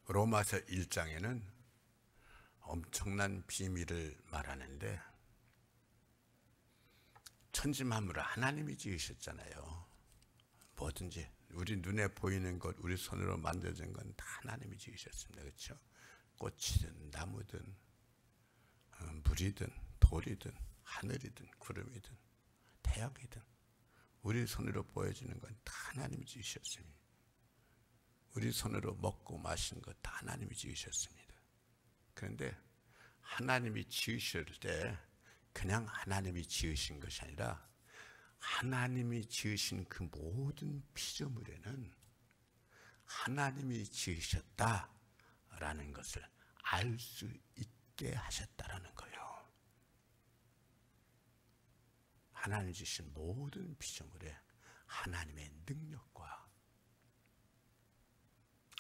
로마서 1장에는 엄청난 비밀을 말하는데, 천지만물을 하나님이 지으셨잖아요. 뭐든지 우리 눈에 보이는 것, 우리 손으로 만들어진 건 다 하나님이 지으셨습니다. 그렇죠? 꽃이든 나무든 물이든 돌이든 하늘이든 구름이든 태양이든 우리 손으로 보여지는 건 다 하나님이 지으셨습니다. 우리 손으로 먹고 마신 것 다 하나님이 지으셨습니다. 그런데 하나님이 지으실 때 그냥 하나님이 지으신 것이 아니라 하나님이 지으신 그 모든 피조물에는 하나님이 지으셨다라는 것을 알 수 있게 하셨다라는 거예요. 하나님 지으신 모든 피조물에 하나님의 능력과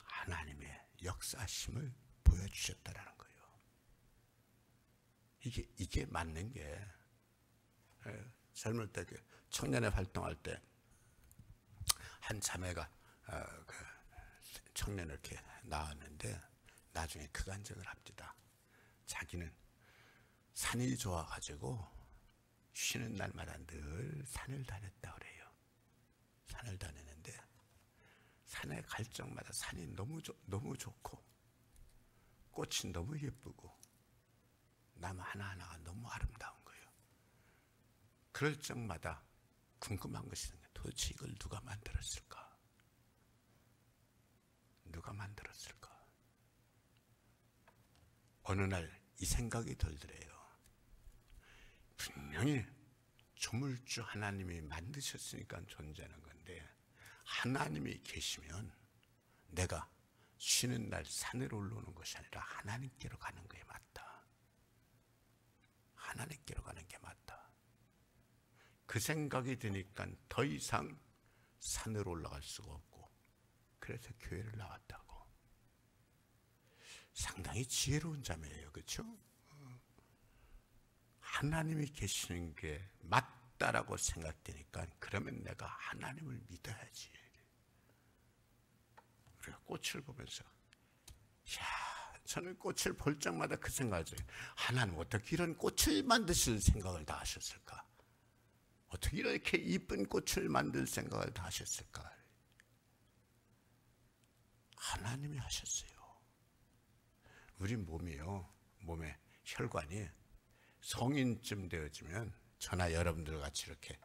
하나님의 역사심을 보여주셨다라는 거예요. 이게 맞는 게, 젊을 때 청년회 활동할 때 한 자매가 청년을 이렇게 나왔는데 나중에 극안정을 합니다. 자기는 산이 좋아가지고 쉬는 날마다 늘 산을 다녔다 그래요. 산을 다니는데 산에 갈 적마다 산이 너무 좋고 꽃이 너무 예쁘고 나무 하나하나가 너무 아름다운 거예요. 그럴 적마다 궁금한 것이 있는 거예요. 도대체 이걸 누가 만들었을까? 누가 만들었을까? 어느 날 이 생각이 들더래요. 분명히 조물주 하나님이 만드셨으니까 존재하는 건데, 하나님이 계시면 내가 쉬는 날 산으로 올라오는 것이 아니라 하나님께로 가는 게 맞다. 하나님께로 가는 게 맞다. 그 생각이 드니까 더 이상 산으로 올라갈 수가 없고, 그래서 교회를 나왔다고. 상당히 지혜로운 자매예요. 그렇죠? 하나님이 계시는 게 맞다라고 생각되니까 그러면 내가 하나님을 믿어야지. 우리가 꽃을 보면서, 저는 꽃을 볼 적마다 그 생각을 해요. 하나님 어떻게 이런 꽃을 만드실 생각을 다 하셨을까? 어떻게 이렇게 이쁜 꽃을 만들 생각을 다 하셨을까? 하나님이 하셨어요. 우리 몸이요, 몸에 혈관이 성인쯤 되어지면, 저나 여러분들 같이 이렇게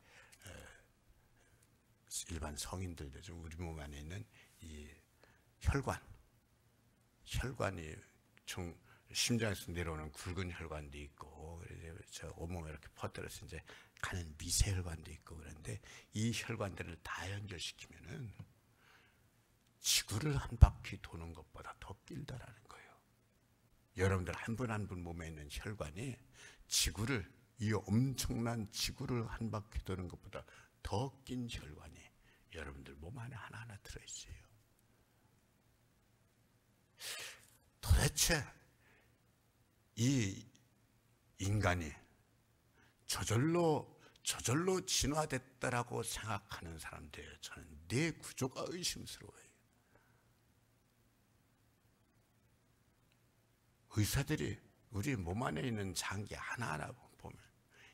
일반 성인들 되죠. 우리 몸 안에 있는 이 혈관이 심장에서 내려오는 굵은 혈관도 있고, 저 온몸에 이렇게 퍼뜨려서 이제 가는 미세혈관도 있고, 그런데 이 혈관들을 다 연결시키면은 지구를 한 바퀴 도는 것보다 더 길다라는 거예요. 여러분들 한 분 한 분 몸에 있는 혈관이 이 엄청난 지구를 한 바퀴 도는 것보다 더 긴 혈관이 여러분들 몸 안에 하나하나 들어있어요. 도대체 이 인간이 저절로 진화됐다라고 생각하는 사람들, 저는 내 구조가 의심스러워요. 의사들이 우리 몸 안에 있는 장기 하나하나 보면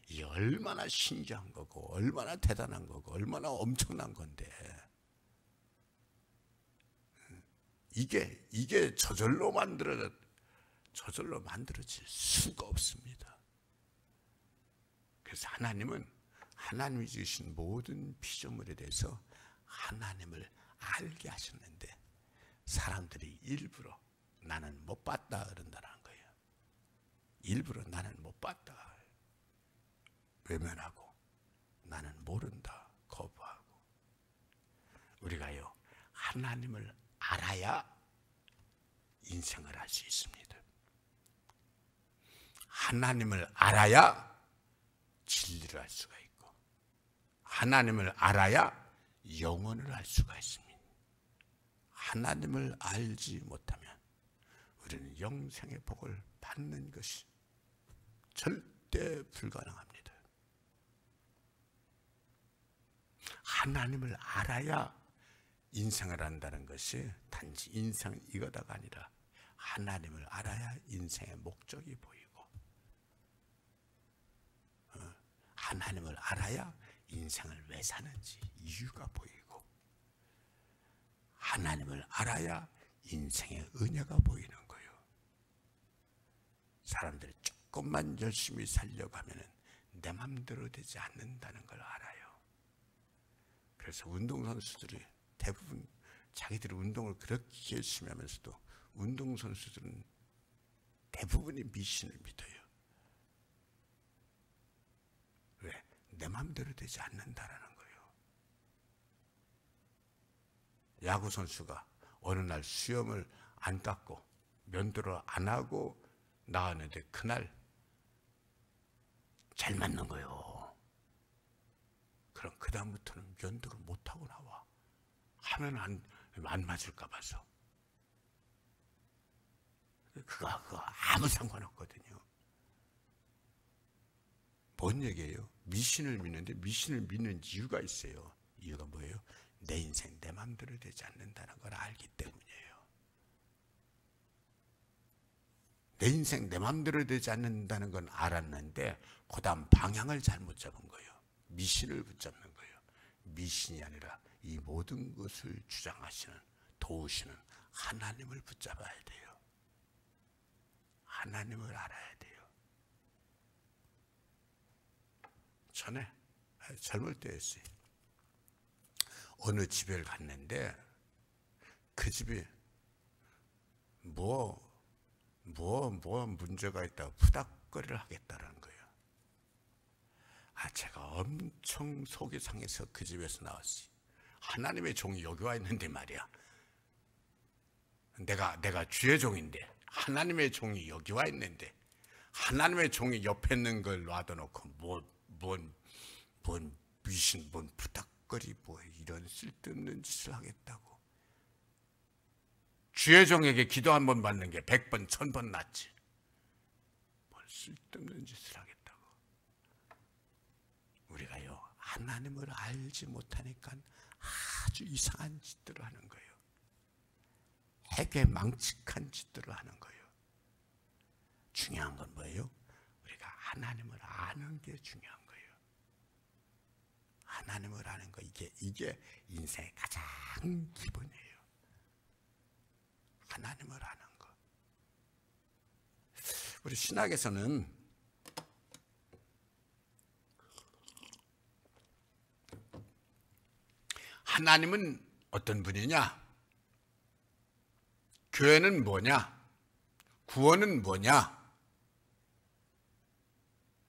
이게 얼마나 신기한 거고, 얼마나 대단한 거고, 얼마나 엄청난 건데, 이게 저절로 만들어질 수가 없습니다. 그래서 하나님이 지으신 모든 피조물에 대해서 하나님을 알게 하셨는데, 사람들이 일부러 나는 못 봤다 그런다는 거예요. 일부러 나는 못 봤다 외면하고, 나는 모른다 거부하고. 우리가요, 하나님을 알아야 인생을 할 수 있습니다. 하나님을 알아야 진리를 알 수가 있고, 하나님을 알아야 영원을 알 수가 있습니다. 하나님을 알지 못하면 우리는 영생의 복을 받는 것이 절대 불가능합니다. 하나님을 알아야 인생을 한다는 것이 단지 인생 이거다가 아니라 하나님을 알아야 인생의 목적이 보이고, 하나님을 알아야 인생을 왜 사는지 이유가 보이고, 하나님을 알아야 인생의 은혜가 보이는 거예요. 사람들이 조금만 열심히 살려고 하면 내 맘대로 되지 않는다는 걸 알아요. 그래서 운동선수들이 대부분 자기들이 운동을 그렇게 열심히 하면서도 운동선수들은 대부분이 미신을 믿어요. 왜? 내 맘대로 되지 않는다라는 거예요. 야구선수가 어느 날 수염을 안 깎고 면도를 안 하고 나왔는데 그날 잘 맞는 거예요. 그럼 그 다음부터는 면도를 못하고 나와. 하면 안 맞을까 봐서. 그거 아무 상관없거든요. 뭔 얘기예요? 미신을 믿는데 미신을 믿는 이유가 있어요. 이유가 뭐예요? 내 인생 내 마음대로 되지 않는다는 걸 알기 때문이에요. 내 인생 내 마음대로 되지 않는다는 건 알았는데 그 다음 방향을 잘못 잡은 거예요. 미신을 붙잡는 거예요. 미신이 아니라 이 모든 것을 주장하시는, 도우시는 하나님을 붙잡아야 돼요. 하나님을 알아야 돼요. 전에 젊을 때였어요. 어느 집에 갔는데 그 집이 뭐 문제가 있다고 푸닥거리를 하겠다는 거예요. 제가 엄청 속이 상해서 그 집에서 나왔어요. 하나님의 종이 여기 와 있는데 말이야. 내가 주의 종인데 하나님의 종이 여기 와 있는데 하나님의 종이 옆에 있는 걸 놔둬놓고 뭔 미신, 뭔 푸닥거리, 뭐 이런 쓸데없는 짓을 하겠다고. 주의 종에게 기도 한 번 받는 게 100번, 1000번 낫지. 뭘 쓸데없는 짓을 하겠다고. 우리가요, 하나님을 알지 못하니까 아주 이상한 짓들을 하는 거예요. 되게 망측한 짓들을 하는 거예요. 중요한 건 뭐예요? 우리가 하나님을 아는 게 중요한 거예요. 하나님을 아는 거, 이게 인생의 가장 기본이에요. 하나님을 아는 거. 우리 신학에서는 하나님은 어떤 분이냐? 교회는 뭐냐? 구원은 뭐냐?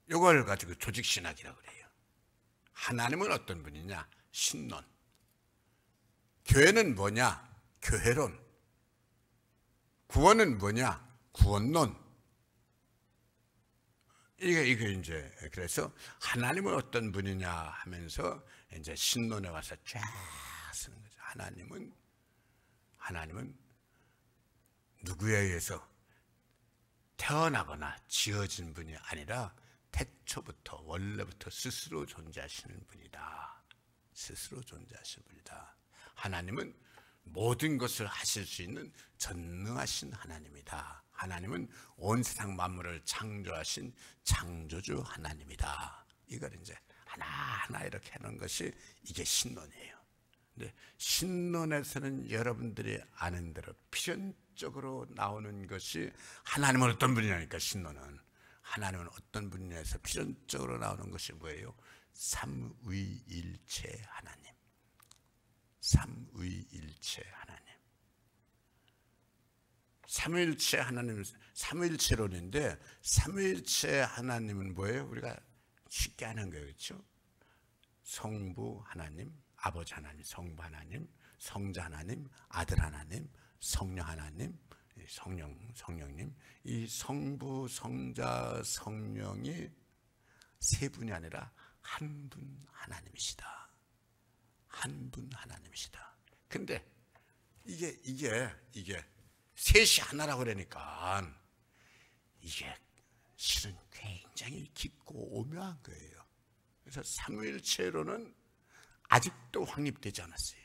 이걸 가지고 조직신학이라고 그래요. 하나님은 어떤 분이냐? 신론. 교회는 뭐냐? 교회론. 구원은 뭐냐? 구원론. 이게 이제 그래서 하나님은 어떤 분이냐 하면서 이제 신론에 와서 쫙 쓰는 거죠. 하나님은 누구에 의해서 태어나거나 지어진 분이 아니라 태초부터 원래부터 스스로 존재하시는 분이다. 스스로 존재하시는 분이다. 하나님은 모든 것을 하실 수 있는 전능하신 하나님이다. 하나님은 온 세상 만물을 창조하신 창조주 하나님이다. 이걸 이제 하나하나 이렇게 하는 것이 이게 신론이에요. 근데 신론에서는 여러분들이 아는 대로 필연적으로 나오는 것이 하나님은 어떤 분이냐니까. 신론은 하나님은 어떤 분이냐에서 필연적으로 나오는 것이 뭐예요? 삼위일체 하나님. 삼위일체 하나님. 삼위일체 하나님, 삼위일체론인데 삼위일체 하나님은 뭐예요? 우리가 쉽게 하는 거예요. 그렇죠? 성부 하나님, 아버지 하나님, 성부 하나님, 성자 하나님, 아들 하나님, 성령 하나님, 성령님. 이 성부, 성자, 성령이 세 분이 아니라 한 분 하나님이시다. 한 분 하나님이시다. 근데 이게 셋이 하나라고 그러니까 이게 실은 굉장히 깊고 오묘한 거예요. 그래서 삼위일체로는 아직도 확립되지 않았어요.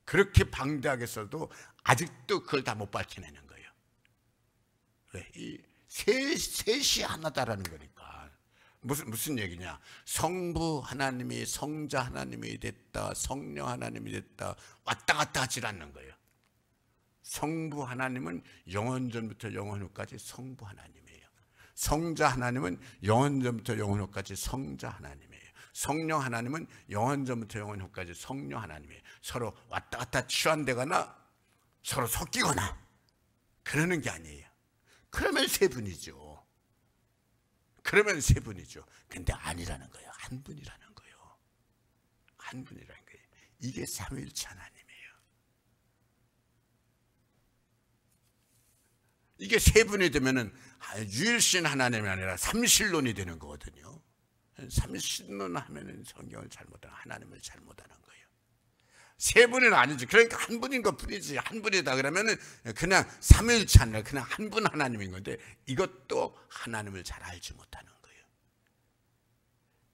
그렇게 방대하게 써도 아직도 그걸 다 못 밝혀내는 거예요. 왜? 이 셋이 하나다라는 거니까. 무슨 얘기냐? 성부 하나님이 성자 하나님이 됐다, 성령 하나님이 됐다, 왔다 갔다 하질 않는 거예요. 성부 하나님은 영원전부터 영원후까지 성부 하나님이에요. 성자 하나님은 영원전부터 영원후까지 성자 하나님이에요. 성령 하나님은 영원전부터 영원후까지 성령 하나님이에요. 서로 왔다 갔다 치환되거나 서로 섞이거나 그러는 게 아니에요. 그러면 세 분이죠. 그러면 세 분이죠. 근데 아니라는 거예요. 한 분이라는 거예요. 한 분이라는 거예요. 이게 삼위일체 하나님이에요. 이게 세 분이 되면은 유일신 하나님이 아니라 삼실론이 되는 거거든요. 삼실론 하면은 성경을 잘못하는, 하나님을 잘못하는 거예요. 세 분은 아니지. 그러니까 한 분인 것 뿐이지. 한 분이다 그러면은 그냥 삼위일체 아니라 그냥 한 분 하나님인 건데, 이것도 하나님을 잘 알지 못하는 거예요.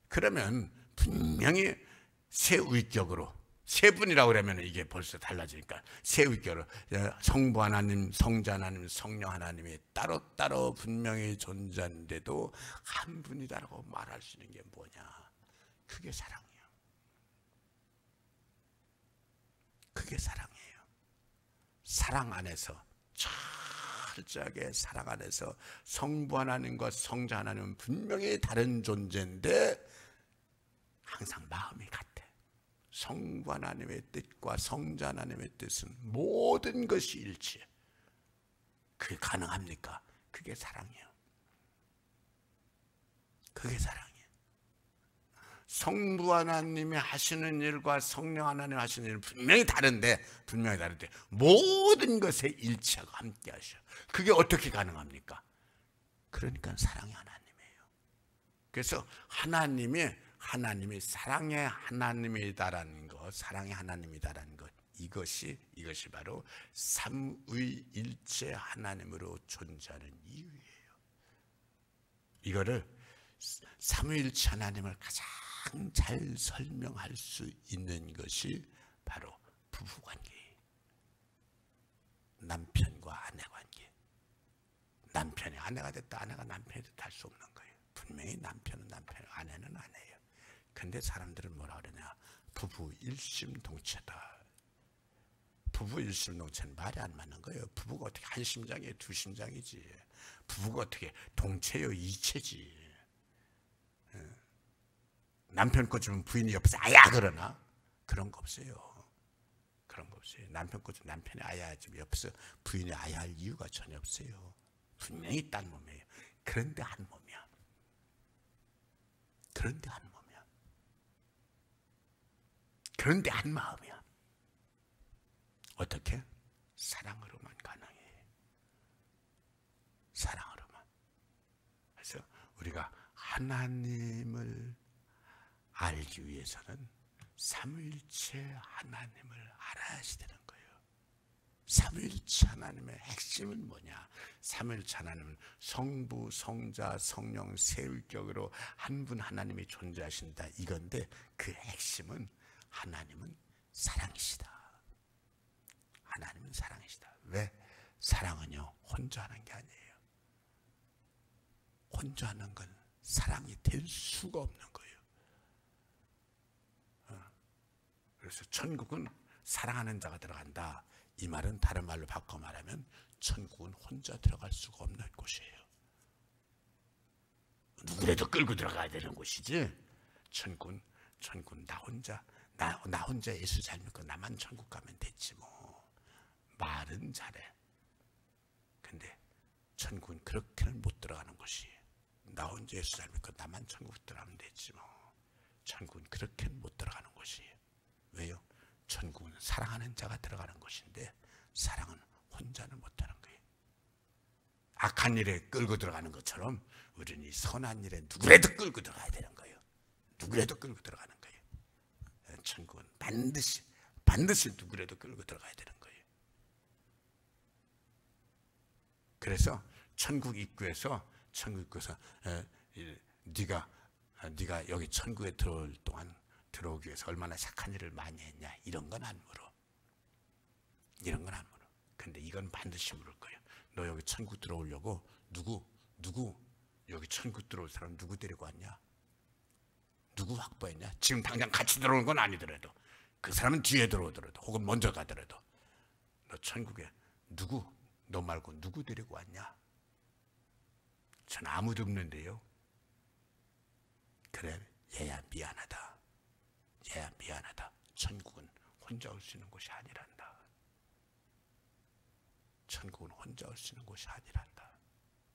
그러면 분명히 세 위격으로, 세 분이라고 그러면 이게 벌써 달라지니까 세 위격으로 성부 하나님, 성자 하나님, 성령 하나님이 따로따로 분명히 존재한데도 한 분이다라고 말할 수 있는 게 뭐냐? 그게 사랑이에요. 그게 사랑이에요. 사랑 안에서, 철저하게 사랑 안에서 성부 하나님과 성자 하나님은 분명히 다른 존재인데 항상 마음이 같아. 성부 하나님의 뜻과 성자 하나님의 뜻은 모든 것이 일치해. 그게 가능합니까? 그게 사랑이에요. 그게 사랑이에요. 성부 하나님이 하시는 일과 성령 하나님이 하시는 일은 분명히 다른데 모든 것에 일치하고 함께 하셔. 그게 어떻게 가능합니까? 그러니까 사랑의 하나님이에요. 그래서 하나님이 사랑의 하나님이다라는 것, 사랑의 하나님이다라는 것, 이것이 바로 삼위일체 하나님으로 존재하는 이유예요. 이거를 삼위일체 하나님을 가장 잘 설명할 수 있는 것이 바로 부부관계예요. 남편과 아내 관계. 남편이 아내가 됐다, 아내가 남편이 됐다 할 수 없는 거예요. 분명히 남편은 남편, 아내는 아내예요. 근데 사람들은 뭐라 그러냐? 부부 일심동체다. 부부 일심동체는 말이 안 맞는 거예요. 부부가 어떻게 한 심장이에요? 두 심장이지. 부부가 어떻게 동체요? 이체지. 남편 꽂으면 부인이 옆에서 아야 그러나? 그런 거 없어요. 그런 거 없어요. 남편 꽂으면 남편이 아야 하지 옆에서 부인이 아야 할 이유가 전혀 없어요. 분명히 딴 몸이에요. 그런데 한 몸이야. 그런데 한 몸이야. 그런데 한 마음이야. 어떻게? 사랑으로만 가능해. 사랑으로만. 그래서 우리가 하나님을 알기 위해서는 삼위일체 하나님을 알아야 되는 거예요. 삼위일체 하나님의 핵심은 뭐냐? 삼위일체 하나님은 성부, 성자, 성령 세위격으로 한 분 하나님이 존재하신다 이건데, 그 핵심은 하나님은 사랑이시다. 하나님은 사랑이시다. 왜? 사랑은요 혼자 하는 게 아니에요. 혼자 하는 건 사랑이 될 수가 없는 거예요. 그래서 천국은 사랑하는 자가 들어간다. 이 말은 다른 말로 바꿔 말하면 천국은 혼자 들어갈 수가 없는 곳이에요. 누구라도 끌고 들어가야 되는 곳이지. 천국은 나 혼자 예수 잘 믿고 나만 천국 가면 됐지 뭐. 말은 잘해. 근데 천국은 그렇게는 못 들어가는 곳이에요. 나 혼자 예수 잘 믿고 나만 천국 들어가면 됐지 뭐. 천국은 그렇게는 못 들어가는 곳이에요. 왜요? 천국은 사랑하는 자가 들어가는 곳인데 사랑은 혼자는 못하는 거예요. 악한 일에 끌고 들어가는 것처럼 우리는 이 선한 일에 누구라도 끌고 들어가야 되는 거예요. 누구라도 끌고 들어가는 거예요. 천국은 반드시 누구라도 끌고 들어가야 되는 거예요. 그래서 천국 입구에서 네가 여기 천국에 들어올 동안 들어오기 위해서 얼마나 착한 일을 많이 했냐 이런 건 안 물어. 이런 건 안 물어. 근데 이건 반드시 물을 거예요. 너 여기 천국 들어오려고 누구 여기 천국 들어올 사람 누구 데리고 왔냐? 누구 확보했냐? 지금 당장 같이 들어오는 건 아니더라도 그 사람은 뒤에 들어오더라도 혹은 먼저 가더라도 너 천국에 너 말고 누구 데리고 왔냐? 전 아무도 없는데요. 그래, 얘야 미안하다. 얘야 미안하다. 천국은 혼자 올 수 있는 곳이 아니란다. 천국은 혼자 올 수 있는 곳이 아니란다.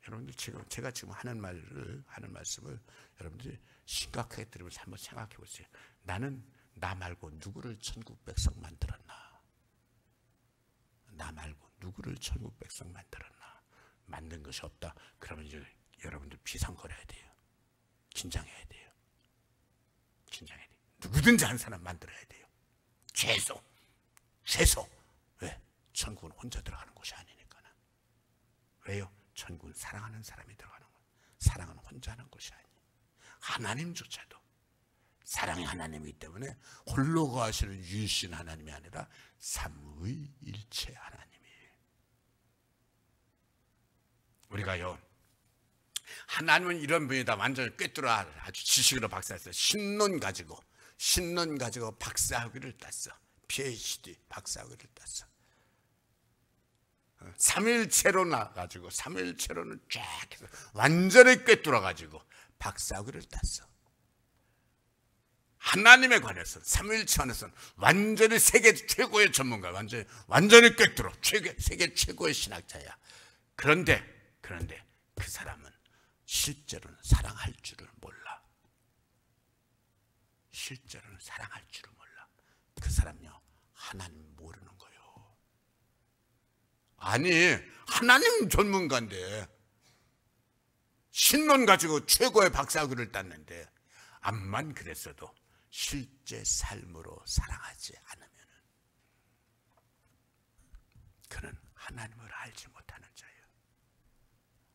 여러분들 제가 지금 하는 말씀을 여러분들이 심각하게 들으면서 한번 생각해 보세요. 나는 나 말고 누구를 천국 백성 만들었나? 나 말고 누구를 천국 백성 만들었나? 만든 것이 없다. 그러면 이제 여러분들 비상거려야 돼요. 긴장해야 돼요. 긴장해야 돼요. 누구든지 한 사람 만들어야 돼요. 최소. 왜? 천국은 혼자 들어가는 곳이 아니니까는. 왜요? 천국은 사랑하는 사람이 들어가는 거예요. 사랑은 혼자 하는 것이 아니에요. 하나님조차도 사랑의 하나님이기 때문에 홀로 거하시는 유일신 하나님이 아니라 삼위일체 하나님이에요. 우리가요, 하나님은 이런 분이다 완전히 꿰뚫어 아주 지식으로 박사했어요. 신론 가지고 박사학위를 땄어. PhD 박사학위를 땄어. 삼일체로 나가지고 삼일체로는 쫙 해서 완전히 꿰뚫어 가지고 박사학위를 땄어. 하나님에 관해서 삼일체 안에서는 완전히 세계 최고의 전문가, 완전히 꿰뚫어 세계 최고의 신학자야. 그런데 그 사람은 실제로는 사랑할 줄을 몰라. 실제로는 사랑할 줄을 몰라. 그 사람요, 하나님 모르는 거예요. 아니, 하나님 전문가인데 신론 가지고 최고의 박사학위를 땄는데 암만 그랬어도 실제 삶으로 사랑하지 않으면 그는 하나님을 알지 못하는 자예요.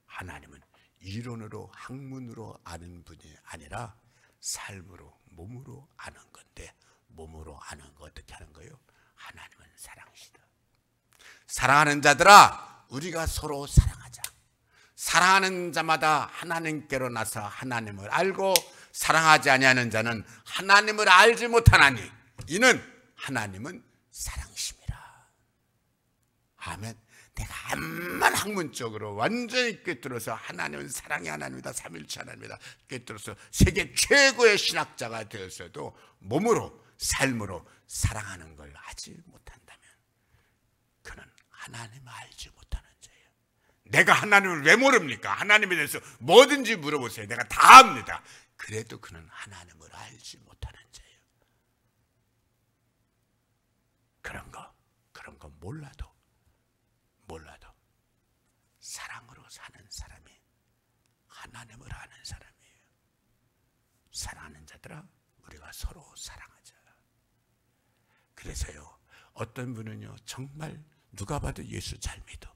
하나님은 이론으로 학문으로 아는 분이 아니라 삶으로 몸으로 아는 건데, 몸으로 아는 거 어떻게 하는 거예요? 하나님은 사랑이시다. 사랑하는 자들아, 우리가 서로 사랑하자. 사랑하는 자마다 하나님께로 나서 하나님을 알고, 사랑하지 아니하는 자는 하나님을 알지 못하나니 이는 하나님은 사랑이심이라. 아멘. 내가 암만 학문적으로 완전히 꿰뚫어서 하나님은 사랑의 하나님이다, 삼일체 하나님이다 꿰뚫어서 세계 최고의 신학자가 되었어도 몸으로 삶으로 사랑하는 걸 하지 못한다면 그는 하나님을 알지 못하는 자예요. 내가 하나님을 왜 모릅니까? 하나님에 대해서 뭐든지 물어보세요. 내가 다 압니다. 그래도 그는 하나님을 알지 못하는 자예요. 그런 거 몰라도 사랑으로 사는 사람이 하나님을 아는 사람이에요. 사랑하는 자들아, 우리가 서로 사랑하자. 그래서요, 어떤 분은요 정말 누가 봐도 예수 잘 믿어.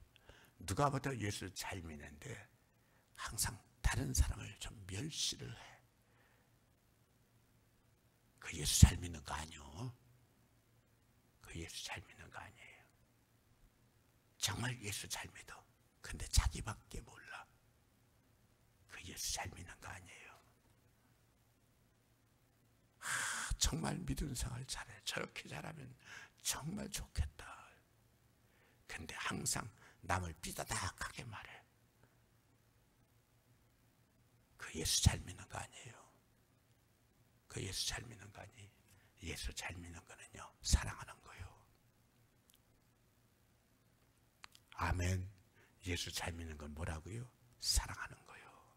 누가 봐도 예수 잘 믿는데 항상 다른 사람을 좀 멸시를 해. 그 예수 잘 믿는 거 아니요. 그 예수 잘 믿는 거 아니에요. 정말 예수 잘 믿어. 근데 자기밖에 몰라. 그 예수 잘 믿는 거 아니에요. 정말 믿음 생활 잘해. 저렇게 잘하면 정말 좋겠다. 근데 항상 남을 삐다닥하게 말해. 그 예수 잘 믿는 거 아니에요. 그 예수 잘 믿는 거 아니에요. 예수 잘 믿는 거는요, 사랑하는 거예요. 아멘. 예수 잘 믿는 건 뭐라고요? 사랑하는 거예요.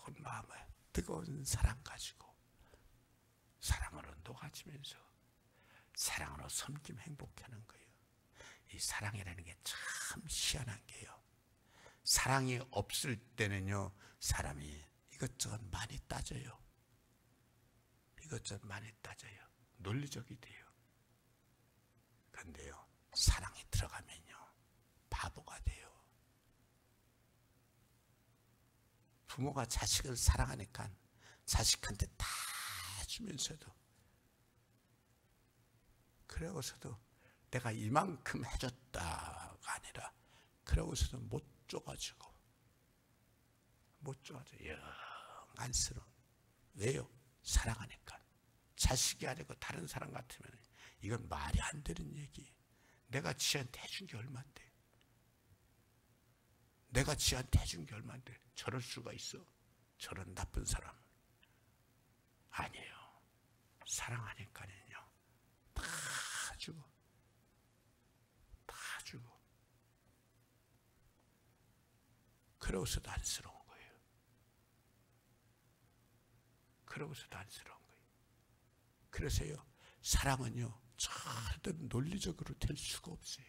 온 마음에 뜨거운 사랑 가지고 사랑으로 녹아지면서 사랑으로 섬김 행복하는 거예요. 이 사랑이라는 게 참 희한한 게요. 사랑이 없을 때는요, 사람이 이것저것 많이 따져요. 이것저것 많이 따져요. 논리적이 돼요. 그런데요, 사랑이 들어가면요, 바보가 돼요. 부모가 자식을 사랑하니까 자식한테 다 주면서도 그 그러고서도 내가 이만큼 해줬다가 아니라 그러고서도 못 줘가지고 영 안쓰러운. 왜요? 사랑하니까. 자식이 아니고 다른 사람 같으면 이건 말이 안 되는 얘기. 내가 지한테 해준 게 얼만데, 내가 지한테 해준 게 얼만데 저럴 수가 있어? 저런 나쁜 사람. 아니에요. 사랑하니까는요, 다 주고 다 주고. 그러고서도 안쓰러운 거예요. 그러고서도 안쓰러운 거예요. 그래서요, 사랑은요 절대 논리적으로 될 수가 없어요.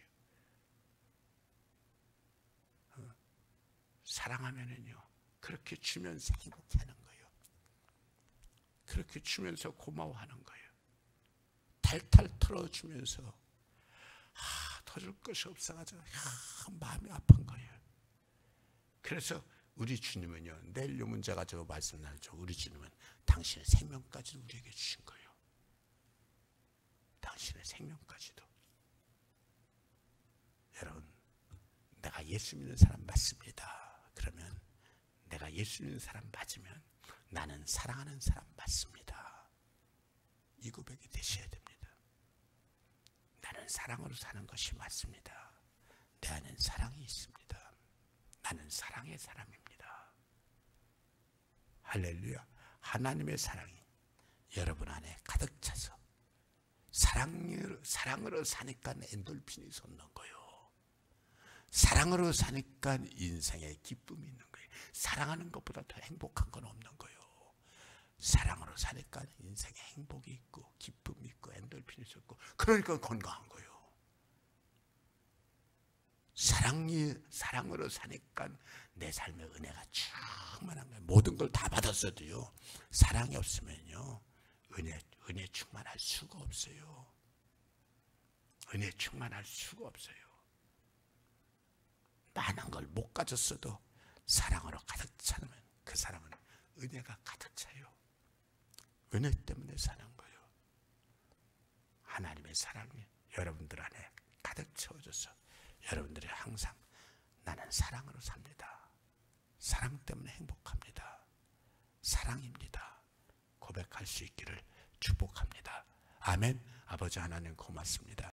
사랑하면은요 그렇게 주면서 행복해하는 거예요. 그렇게 주면서 고마워하는 거예요. 탈탈 털어주면서 더 줄 것이 없어가지고 마음이 아픈 거예요. 그래서 우리 주님은요, 내일 이 문제 가지고 말씀 나누죠. 우리 주님은 당신의 생명까지 우리에게 주신 거예요. 당신의 생명까지도. 여러분, 내가 예수 믿는 사람 맞습니다. 그러면 내가 예수 믿는 사람 맞으면 나는 사랑하는 사람 맞습니다. 이 고백이 되셔야 됩니다. 나는 사랑으로 사는 것이 맞습니다. 내 안엔 사랑이 있습니다. 나는 사랑의 사람입니다. 할렐루야. 하나님의 사랑이 여러분 안에 가득 차서 사랑으로 사니까 엔돌핀이 솟는 거예요. 사랑으로 사니까 인생에 기쁨이 있는 거예요. 사랑하는 것보다 더 행복한 건 없는 거예요. 사랑으로 사니까 인생에 행복이 있고 기쁨이 있고 엔돌핀이 솟고, 그러니까 건강한 거예요. 사랑으로 사니까 내 삶에 은혜가 충만한 거예요. 모든 걸 다 받았어도요, 사랑이 없으면요 은혜 충만할 수가 없어요. 은혜 충만할 수가 없어요. 많은 걸 못 가졌어도 사랑으로 가득 차면 그 사람은 은혜가 가득 차요. 은혜 때문에 사는 거예요. 하나님의 사랑이 여러분들 안에 가득 채워져서 여러분들이 항상 나는 사랑으로 삽니다. 사랑 때문에 행복합니다. 사랑입니다. 고백할 수 있기를 축복합니다. 아멘. 아버지 하나님 고맙습니다.